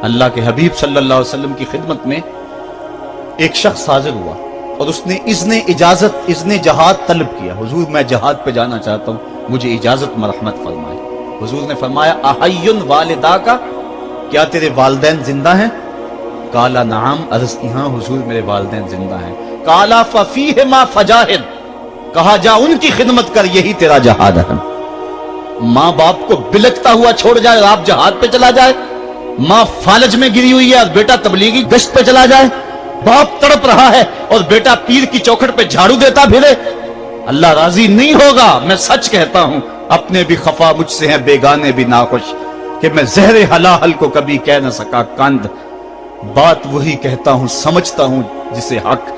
اللہ کے حبیب صلی اللہ علیہ وسلم کی خدمت میں ایک شخص حاضر ہوا اور اس نے اذن جہاد طلب کیا. حضور میں جہاد پہ جانا چاہتا ہوں, مجھے اجازت مرحمت فرمائے. حضور نے فرمایا احی والدہ کا, کیا تیرے والدین زندہ ہیں؟ قالا نعم, عرض کی ہاں حضور میرے والدین زندہ ہیں. قالا ففیہما فجاہد, کہا جا ان کی خدمت کر, یہی تیرا جہاد ہے. ماں باپ کو بلکتا ہوا چھوڑ جائے اور آپ جہاد پہ چلا جائے, ماں فالج میں گری ہوئی ہے اور بیٹا تبلیغی گشت پہ چلا جائے, باپ تڑپ رہا ہے اور بیٹا پیر کی چوکھٹ پہ جھاڑو دیتا پھرے, اللہ راضی نہیں ہوگا. میں سچ کہتا ہوں, اپنے بھی خفا مجھ سے ہیں, بیگانے بھی ناخوش, کہ میں زہر حلاحل کو کبھی کہہ نہ سکا کند. بات وہی کہتا ہوں سمجھتا ہوں جسے حق,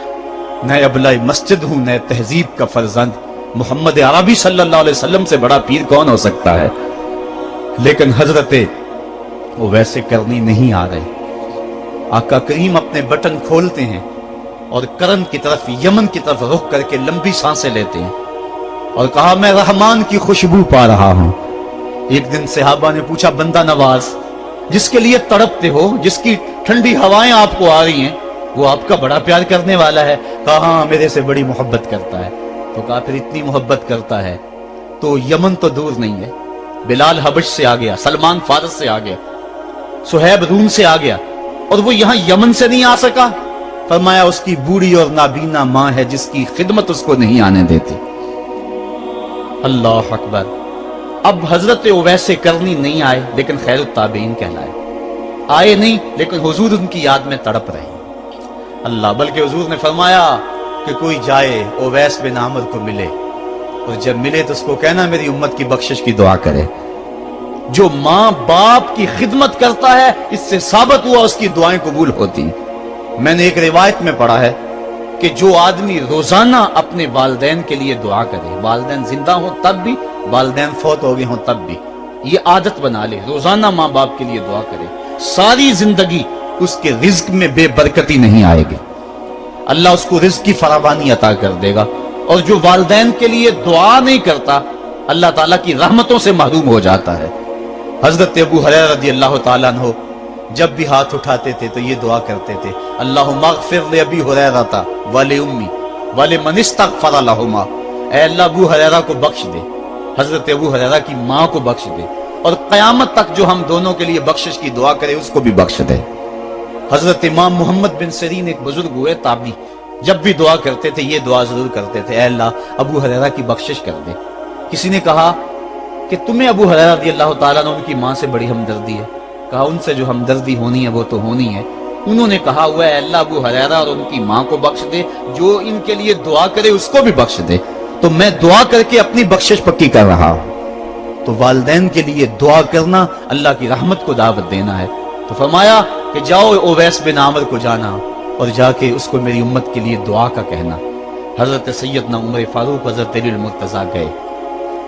نئے ابلۂ مسجد ہوں نئے تہذیب کا فرزند. محمد عربی صلی اللہ علیہ وسلم سے بڑا پیر کون ہو سکتا ہے؟ لیکن حضرت وہ ویسے کرنی نہیں آ رہے. آقا کریم اپنے بٹن کھولتے ہیں اور کرن کی طرف, یمن کی طرف رخ کر کے لمبی سانسیں لیتے ہیں اور کہا میں رحمان کی خوشبو پا رہا ہوں. ایک دن صحابہ نے پوچھا بندہ نواز جس کے لیے تڑپتے ہو, جس کی ٹھنڈی ہوائیں آپ کو آ رہی ہیں, وہ آپ کا بڑا پیار کرنے والا ہے؟ کہا ہاں میرے سے بڑی محبت کرتا ہے. تو کہا پھر اتنی محبت کرتا ہے تو یمن تو دور نہیں ہے, بلال حبش سے آ گیا, سلمان فارس سے آ گیا, سہیب روم سے آ گیا, اور وہ یہاں یمن سے نہیں آ سکا. فرمایا اس کی بوڑھی اور نابینا ماں ہے جس کی خدمت اس کو نہیں آنے دیتی. اللہ اکبر. اب حضرت اویس کرنی نہیں آئے لیکن خیر التابعین کہلائے. آئے نہیں لیکن حضور ان کی یاد میں تڑپ رہے. اللہ, بلکہ حضور نے فرمایا کہ کوئی جائے اویس بن عامر کو ملے, اور جب ملے تو اس کو کہنا میری امت کی بخشش کی دعا کرے. جو ماں باپ کی خدمت کرتا ہے اس سے ثابت ہوا اس کی دعائیں قبول ہوتی. میں نے ایک روایت میں پڑھا ہے کہ جو آدمی روزانہ اپنے والدین کے لیے دعا کرے, والدین زندہ ہوں تب بھی, والدین فوت ہو گئے ہوں تب بھی, یہ عادت بنا لے, روزانہ ماں باپ کے لیے دعا کرے, ساری زندگی اس کے رزق میں بے برکتی نہیں آئے گی, اللہ اس کو رزق کی فراوانی عطا کر دے گا. اور جو والدین کے لیے دعا نہیں کرتا اللہ تعالیٰ کی رحمتوں سے محروم ہو جاتا ہے. حضرت ابو ہریرہ رضی اللہ تعالیٰ عنہ جب بھی ہاتھ اٹھاتے تھے تو یہ دعا کرتے تھے, اللہم اغفر لأبی ہریرہ ولأمی ولمن استغفر لہما. اے اللہ ابو ہریرہ کو بخش دے, حضرت ابو ہریرہ کی ماں کو بخش دے, اور قیامت تک جو ہم دونوں کے لیے بخشش کی دعا کرے اس کو بھی بخش دے. حضرت امام محمد بن سیرین ایک بزرگ ہوئے تابعی, جب بھی دعا کرتے تھے یہ دعا ضرور کرتے تھے, اے اللہ ابو ہریرہ کی بخشش کر دے. کسی نے کہا کہ تمہیں ابو ہریرہ رضی اللہ تعالیٰ عنہ ان کی ماں سے بڑی ہمدردی ہے. کہا ان سے جو ہمدردی ہونی ہے وہ تو ہونی ہے. انہوں نے کہا ہوا ہے اللہ ابو ہریرہ اور ان کی ماں کو بخش دے, جو ان کے لیے دعا کرے اس کو بھی بخش دے. تو میں دعا کر کے اپنی بخشش پکی کر رہا ہوں. تو والدین کے لیے دعا کرنا اللہ کی رحمت کو دعوت دینا ہے. تو فرمایا کہ جاؤ اویس بن عامر کو جانا اور جا کے اس کو میری امت کے لیے دعا کا کہنا. حضرت سیدنا عمر فاروق حضرت علی المرتضیٰ گئے,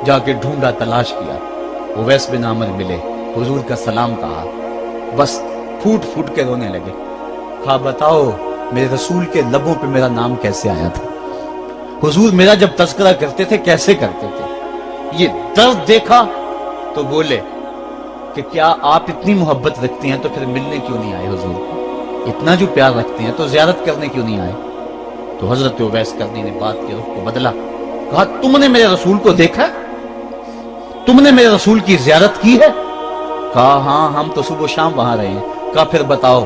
جا کے ڈھونڈا, تلاش کیا, اویس بن عامر ملے, حضور کا سلام کہا, بس پھوٹ پھوٹ کے رونے لگے. کہا بتاؤ میرے رسول کے لبوں پہ میرا نام کیسے آیا تھا, حضور میرا جب تذکرہ کرتے تھے کیسے کرتے تھے. یہ درد دیکھا تو بولے کہ کیا آپ اتنی محبت رکھتے ہیں تو پھر ملنے کیوں نہیں آئے حضور کو, اتنا جو پیار رکھتے ہیں تو زیارت کرنے کیوں نہیں آئے. تو حضرت اویس کرنی نے بات کے رخ کو بدلا, کہا تم نے میرے رسول کو دیکھا, تم نے میرے رسول کی زیارت کی ہے؟ کہا ہاں ہم تو صبح و شام وہاں رہے ہیں. کہا پھر بتاؤ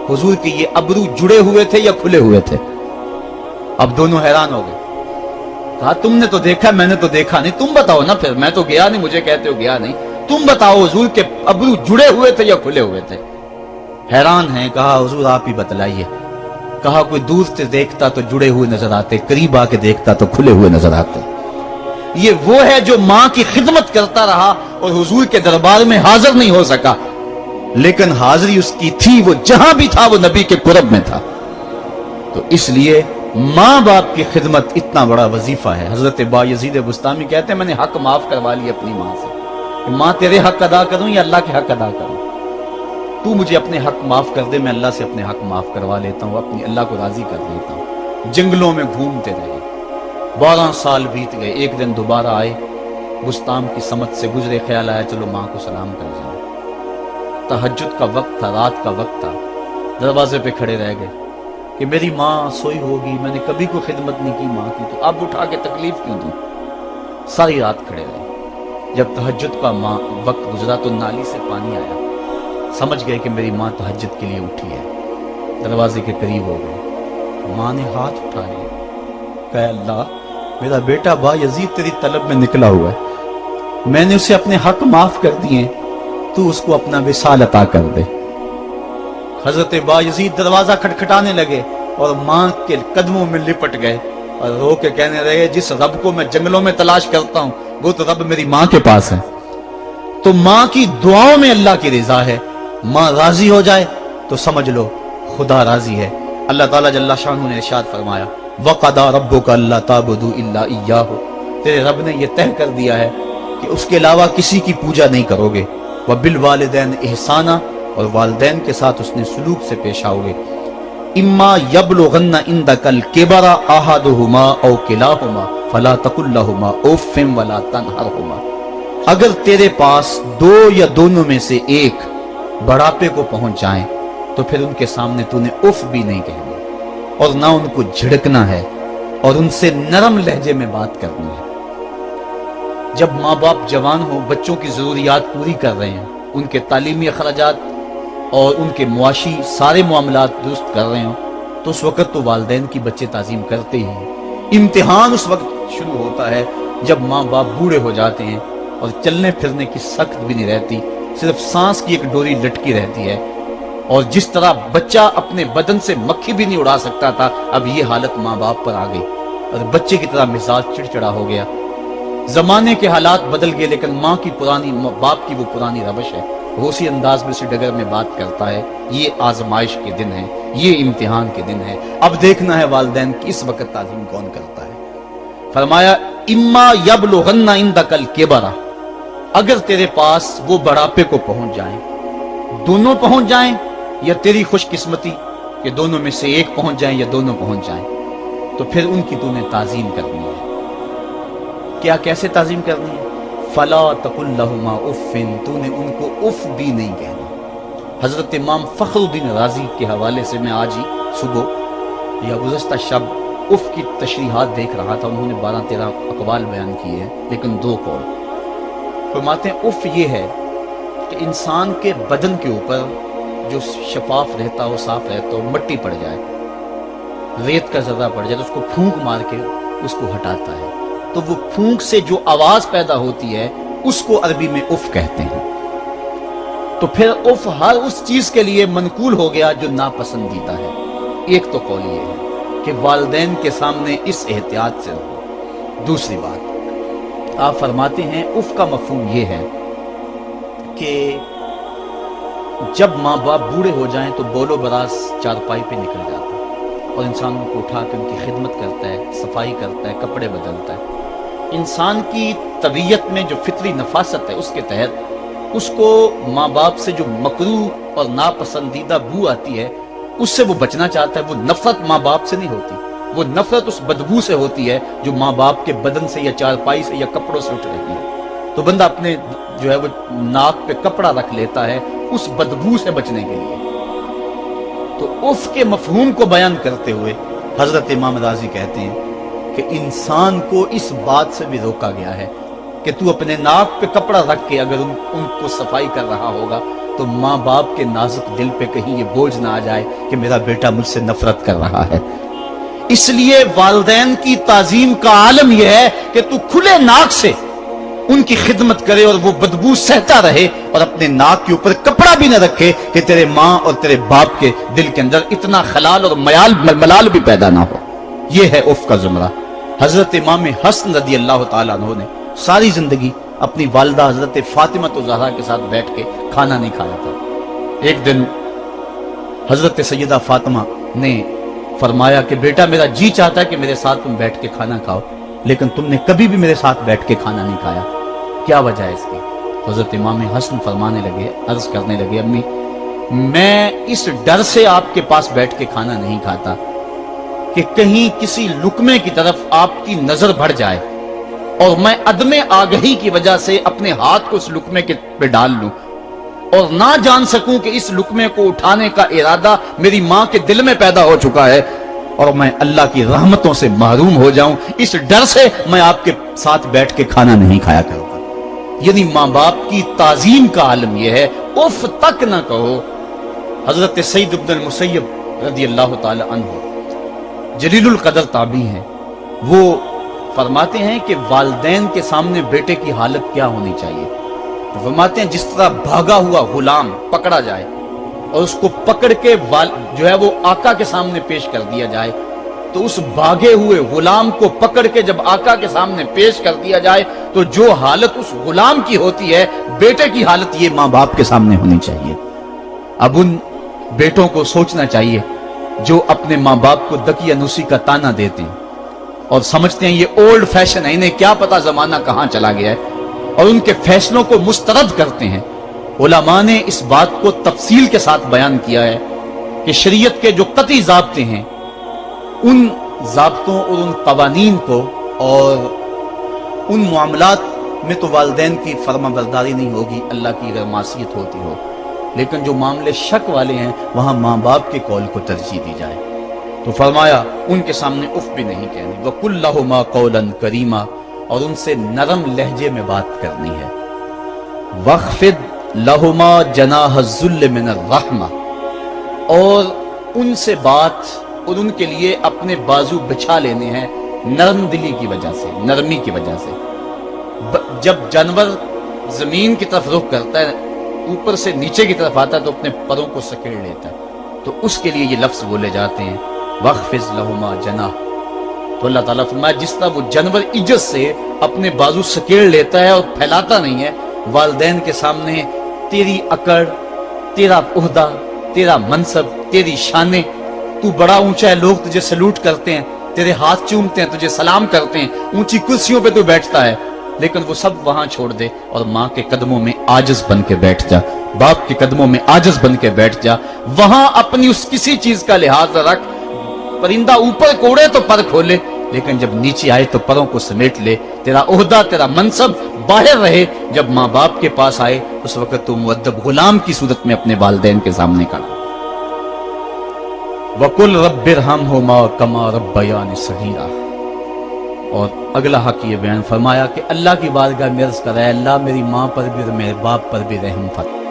حضور کے یہ ابرو جڑے ہوئے تھے یا کھلے ہوئے تھے؟ اب دونوں حیران ہو گئے. کہا تم نے تو دیکھا, میں نے تو دیکھا نہیں, تم بتاؤ نا. پھر میں تو گیا نہیں, مجھے کہتے ہو گیا نہیں, تم بتاؤ حضور کے ابرو جڑے ہوئے تھے یا کھلے ہوئے تھے؟ حیران ہیں. کہا حضور آپ ہی بتلائیے. کہا کوئی دور سے دیکھتا تو جڑے ہوئے نظر آتے, قریب آ کے دیکھتا تو کھلے ہوئے نظر آتے. یہ وہ ہے جو ماں کی خدمت کرتا رہا اور حضور کے دربار میں حاضر نہیں ہو سکا, لیکن حاضری اس کی تھی, وہ جہاں بھی تھا وہ نبی کے قرب میں تھا. تو اس لیے ماں باپ کی خدمت اتنا بڑا وظیفہ ہے. حضرت بایزید بستامی کہتے ہیں میں نے حق معاف کروا لی اپنی ماں سے, کہ ماں تیرے حق ادا کروں یا اللہ کے حق ادا کروں, تو مجھے اپنے حق معاف کر دے, میں اللہ سے اپنے حق معاف کروا لیتا ہوں, اپنی اللہ کو راضی کر لیتا ہوں. جنگلوں میں گھومتے رہے, 12 سال بیت گئے. ایک دن دوبارہ آئے, بستام کی سمت سے گزرے, خیال آیا چلو ماں کو سلام کر جائیں. तहज्जुद का वक्त था, रात का वक्त था, दरवाजे पे खड़े रह गए कि मेरी माँ सोई होगी, मैंने कभी कोई खिदमत नहीं की माँ की, तो अब उठा के तकलीफ क्यों दूं। सारी रात खड़े रहे। जब तहज्जुद का माँ वक्त गुजरा तो नाली से पानी आया, समझ गए कि मेरी माँ तहज्जुद के लिए उठी है। दरवाजे के करीब हो गए, माँ ने हाथ उठा लिया, कहा अल्लाह मेरा बेटा बा यजीद तेरी तलब में निकला हुआ है, मैंने उसे अपने हक माफ कर दिए, तू उसको अपना विसाल अता कर दे। हजरत बा यजीद दरवाजा खटखटाने लगे और माँ के कदमों में लिपट गए और रो के कहने लगे, जिस रब को मैं जंगलों में तलाश करता हूँ वो तो रब मेरी माँ के पास है। तो माँ की दुआओं में अल्लाह की रिजा है। माँ राजी हो जाए तो समझ लो खुदा राजी है। अल्लाह ताला जल्ला शानहू ने इरशाद फरमाया, वक़दा रब्बुका अल्ला ताबुदू इल्ला इय्याहु, तेरे रब ने यह तय कर दिया है कि उसके अलावा किसी की पूजा नहीं करोगे। व बिल वालिदैन इहसाना, और वालिदैन के साथ उसने सुलूक से पेश आओगे। इम्मा यबलुगन्ना इंदकल किबरा अहदुहुमा औ किलाहुमा फला तकुल लहुमा उफ़्फ़िन वला तनहरहुमा, अगर तेरे पास दो या दोनों में से एक बढ़ापे को पहुंच जाए तो फिर उनके सामने तूने उफ भी नहीं कहनी और ना उनको झिड़कना है और उनसे नरम लहजे में बात करनी है। जब माँ बाप जवान हो, बच्चों की जरूरियात पूरी कर रहे हैं, उनके तालीमी अखराजात और उनके मुआशी सारे मामलात दुरुस्त कर रहे हो, तो उस वक्त तो वालिदैन की बच्चे ताजीम करते ही हैं। इम्तिहान उस वक्त शुरू होता है जब माँ बाप बूढ़े हो जाते हैं और चलने फिरने की सख्त भी नहीं रहती, सिर्फ सांस की एक डोरी लटकी रहती है। और जिस तरह बच्चा अपने बदन से मक्खी भी नहीं उड़ा सकता था, अब ये हालत माँ बाप पर आ गई और बच्चे की तरह मिजाज चिड़चिड़ा हो गया। जमाने के हालात बदल गए, लेकिन माँ की पुरानी, बाप की वो पुरानी रवश है, वो उसी अंदाज में उसी डगर में बात करता है। ये आजमाइश के दिन है, ये इम्तिहान के दिन है। अब देखना है वालिदैन की इस वक्त ताज़ीम कौन करता है। फरमाया इम्मा यबलुगन्ना इंदकल किबरा, अगर तेरे पास वो बढ़ापे को पहुंच जाए, दोनों पहुंच जाएं, या तेरी खुशकिस्मती कि दोनों में से एक पहुंच जाए या दोनों पहुंच जाएं, तो फिर उनकी तूने ताजीम करनी है। क्या कैसे ताजीम करनी है? फला तकुल लहुमा उफ़्फ़िन, तूने उनको उफ भी नहीं कहना। हजरत इमाम फखरुद्दीन राजी के हवाले से मैं आज ही सुबह या गुज़श्ता शब उफ की तशरीहात देख रहा था। उन्होंने 12-13 अक़वाल बयान किए हैं, लेकिन 2 कौल फरमाते हैं। उफ ये है कि इंसान के बदन के ऊपर जो शफाफ रहता हो, साफ रहता हो, मट्टी पड़ जाए, रेत का जर्रा पड़ जाए तो उसको फूंक मार के उसको हटाता है, तो वो फूंक से जो आवाज पैदा होती है उसको अरबी में उफ कहते हैं। तो फिर उफ हर उस चीज के लिए मनकूल हो गया जो नापसंदीदा है। एक तो कौल ये है कि वालिदैन के सामने इस एहतियात से रहो। दूसरी बात आप फरमाते हैं उफ का मफहूम ये है कि जब माँ बाप बूढ़े हो जाएं तो बोलो बरास चारपाई पे निकल जाता है और इंसान उनको उठा के उनकी खिदमत करता है, सफाई करता है, कपड़े बदलता है। इंसान की तबीयत में जो फितरी नफासत है उसके तहत उसको माँ बाप से जो मकरूह और नापसंदीदा बू आती है उससे वो बचना चाहता है। वो नफरत माँ बाप से नहीं होती, वो नफरत उस बदबू से होती है जो माँ बाप के बदन से या चारपाई से या कपड़ों से उठ रही है। तो बंदा अपने जो है वो नाक पे कपड़ा रख लेता है उस बदबू से बचने के लिए। तो उफ के मफहूम को बयान करते हुए हजरत इमाम राजी कहते हैं कि इंसान को इस बात से भी रोका गया है कि तू अपने नाक पे कपड़ा रख के अगर उनको सफाई कर रहा होगा तो माँ बाप के नाजुक दिल पे कहीं ये बोझ ना आ जाए कि मेरा बेटा मुझसे नफरत कर रहा है। इसलिए वालिदैन की ताजीम का आलम यह है कि तू खुले नाक से उनकी खिदमत करे और वो बदबू सहता रहे और अपने नाक के ऊपर कपड़ा भी न रखे कि तेरे माँ और तेरे बाप के दिल के अंदर इतना खलाल और मलाल भी पैदा ना हो। ये है उफ का जुमरा। हजरत इमाम हसन रदी अल्लाह ताला अन्हु ने सारी जिंदगी अपनी वालिदा हजरत फातिमा ज़हरा के साथ बैठ के खाना नहीं खाया था। एक दिन हजरत सैयदा फातिमा ने फरमाया कि बेटा मेरा जी चाहता है कि मेरे साथ तुम बैठ के खाना खाओ, लेकिन तुमने कभी भी मेरे साथ बैठ के खाना नहीं खाया, क्या वजह है इसकी? हजरत इमाम हसन फरमाने लगे, अर्ज करने लगे, अम्मी मैं इस डर से आपके पास बैठ के खाना नहीं खाता कि कहीं किसी लुकमे की तरफ आपकी नजर बढ़ जाए और मैं अदमे आगही की वजह से अपने हाथ को उस लुकमे के पे डाल लूं और ना जान सकूं कि इस लुकमे को उठाने का इरादा मेरी मां के दिल में पैदा हो चुका है और मैं अल्लाह की रहमतों से महरूम हो जाऊं, इस डर से मैं आपके साथ बैठ के खाना नहीं खाया करूंगा। यानी मां बाप की ताजीम का आलम यह है, उफ तक ना कहो। हजरत सईद इब्न मुसय्यब रज़ी अल्लाह ताला अन्हु जलीलुल कदर ताबी हैं, वो फरमाते हैं कि वालिदैन के सामने बेटे की हालत क्या होनी चाहिए। तो फरमाते हैं जिस तरह भागा हुआ गुलाम पकड़ा जाए और उसको पकड़ के जो है वो आका के सामने पेश कर दिया जाए, तो उस भागे हुए गुलाम को पकड़ के जब आका के सामने पेश कर दिया जाए तो जो हालत उस गुलाम की होती है, बेटे की हालत ये माँ बाप के सामने होनी चाहिए। अब उन बेटों को सोचना चाहिए जो अपने माँ बाप को दकियानुसी का ताना देते हैं और समझते हैं ये ओल्ड फैशन है, इन्हें क्या पता जमाना कहां चला गया है, और उनके फैसलों को मुस्तरद करते हैं। उलमा ने इस बात को तफसील के साथ बयान किया है कि शरीयत के जो कतई ज़ाब्ते हैं, उन ज़ाब्तों और उन कवानीन को और उन मामलात में तो वालिदैन की फर्माबरदारी नहीं होगी, अल्लाह की अगर मासियत होती हो, लेकिन जो मामले शक वाले हैं वहां माँ बाप के कौल को तरजीह दी जाए। तो फरमाया उनके सामने उफ भी नहीं कहनी, वकुल लहुमा कौलन करीमा, और उनसे नरम लहजे में बात करनी है। वख्फिद लहुमा जनाह ज़ुल्ल मिनर रहमा, और उनसे बात और उनके लिए अपने बाजू बिछा लेने हैं नरम दिली की वजह से, नरमी की वजह से। जब जानवर जमीन की तरफ रुख करता है, ऊपर से नीचे की तरफ आता है तो अपने परों को सकेड़ लेता है, तो उसके लिए ये लफ्ज बोले जाते हैं वख्फिज लहुमा जनाह। तो अल्लाह ताला फरमाया जिस तरह वो जानवर इज्जत से अपने बाजू सकेड़ लेता है और फैलाता नहीं है, वालिदैन के सामने तेरी अकड़, तेरा उहदा, तेरा मनसब, तेरी शाने, तू बड़ा ऊंचा है, लोग तुझे सलूट करते हैं, तेरे हाथ चूमते हैं, तुझे सलाम करते हैं, ऊंची कुर्सियों पे तू बैठता है, लेकिन वो सब वहां छोड़ दे और माँ के कदमों में आजिज बन के बैठ जा, बाप के कदमों में आजिज बन के बैठ जा। वहां अपनी उस किसी चीज का लिहाज रख, परिंदा ऊपर कोड़े तो पर खोले, लेकिन जब नीचे आए तो परों को समेट ले। तेरा ओहदा, तेरा मनसब बाहर रहे, जब माँ बाप के पास आए उस वक्त तो मुअद्दब गुलाम की सूरत में अपने वालिदैन के सामने खड़ा। वकुल रब्बिरहमहुमा कमा रब्बयानी सगीरा, और अगला हक ये बयान फरमाया कि अल्लाह की बारगाह में अर्ज़ कराए, अल्लाह मेरी माँ पर भी और मेरे बाप पर भी रहम फरमा।